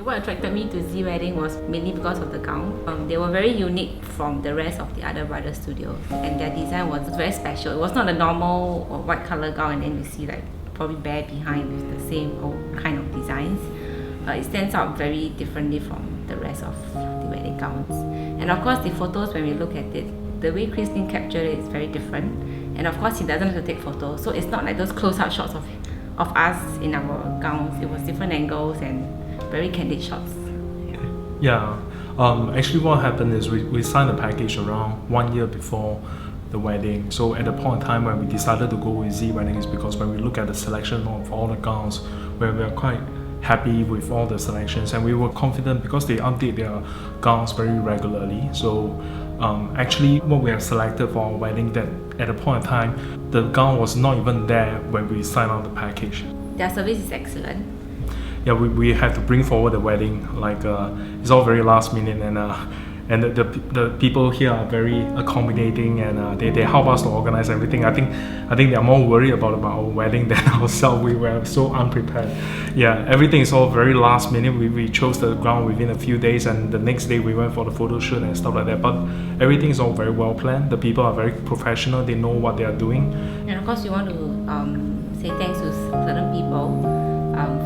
What attracted me to Z Wedding was mainly because of the gown. They were very unique from the rest of the other bridal studios, and their design was very special. It was not a normal or white color gown and then you see like probably bare behind with the same old kind of designs. It stands out very differently from the rest of the wedding gowns. And of course the photos, when we look at it, the way Ling captured it is very different. And of course he doesn't have to take photos, so it's not like those close-up shots of us in our gowns. It was different angles and very candid shots. Yeah, actually what happened is we signed a package around 1 year before the wedding. So at the point in time when we decided to go with Z Wedding is because when we look at the selection of all the gowns, where we are quite happy with all the selections, and we were confident because they update their gowns very regularly. So actually what we have selected for our wedding, that at the point in time the gown was not even there when we signed on the package. Their service is excellent. Yeah, we had to bring forward the wedding, like it's all very last minute, and the people here are very accommodating, and they help us to organize everything. I think they are more worried about our wedding than ourselves. We were so unprepared. Yeah, everything is all very last minute. We chose the ground within a few days, and the next day we went for the photo shoot and stuff like that. But everything is all very well planned. The people are very professional. They know what they are doing. And of course we want to say thanks to certain people.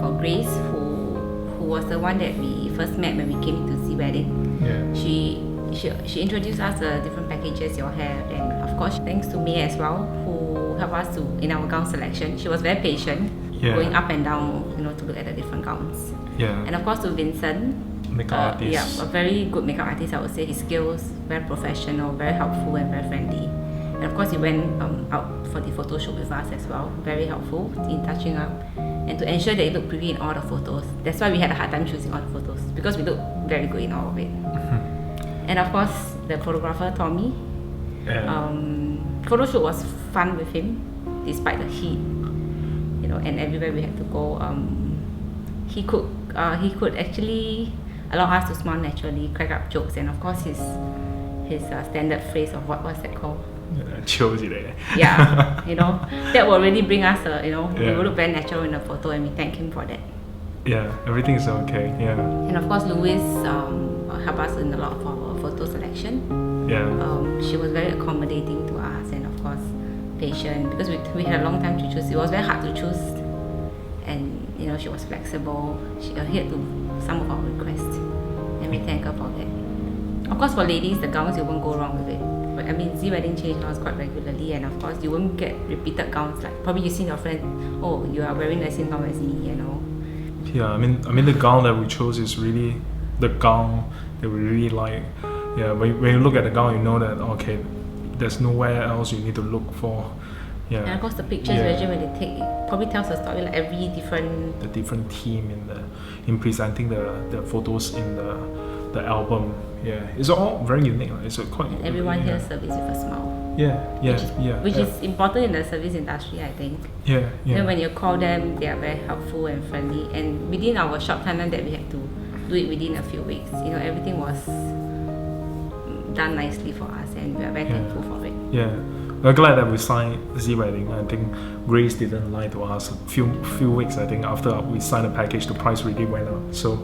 For Grace, who was the one that we first met when we came to Z Wedding. Yeah. She introduced us the different packages you all have, and of course thanks to May as well, who helped us in our gown selection. She was very patient, going up and down, to look at the different gowns. Yeah. And of course to Vincent, makeup artist. Yeah, a very good makeup artist. I would say his skills very professional, very helpful, and very friendly. And of course he went out for the photo shoot with us as well. Very helpful in touching up and to ensure that it looked pretty in all the photos. That's why we had a hard time choosing all the photos, because we looked very good in all of it. And of course the photographer Tommy. Yeah. Photo shoot was fun with him despite the heat, and everywhere we had to go. He could actually allow us to smile naturally, crack up jokes, and of course his standard phrase of what's that called? Yeah, that will really bring us we will look very natural in the photo, and we thank him for that. Yeah, everything is okay. Yeah. And of course Louis helped us in a lot of our photo selection. Yeah. She was very accommodating to us, and of course patient, because we had a long time to choose. It was very hard to choose, and she was flexible. She adhered to some of our requests, and we thank her for that. Of course for ladies, the gowns, you won't go wrong with it. But I mean, Z Wedding change gowns quite regularly, and of course you won't get repeated gowns like probably you see your friend, oh, you are wearing the same gown as me, Yeah, I mean the gown that we chose is really the gown that we really like. Yeah, when you look at the gown, you know that okay, there's nowhere else you need to look for. Yeah. And of course the pictures version when they take, it probably tells a story, like every different theme in presenting the photos in the album. Yeah, it's all very unique. It's quite. And everyone here service with a smile. Yeah. Which is important in the service industry, I think. Yeah. When you call them, they are very helpful and friendly. And within our short timeline that we had to do it within a few weeks, everything was done nicely for us, and we are very thankful for it. Yeah. We're glad that we signed Z Wedding. I think Grace didn't lie to us. A few weeks, I think, after we signed the package, the price really went up. So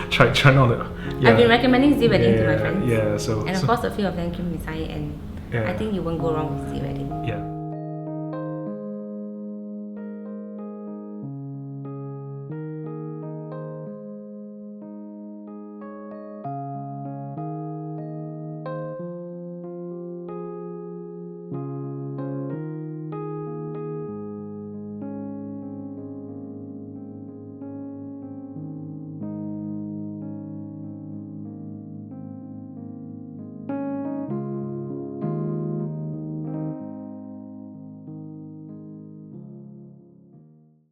try not to. Yeah. I've been recommending Z Wedding to my friends. Yeah. And of course, a few of them came inside, and I think you won't go wrong with Z Wedding.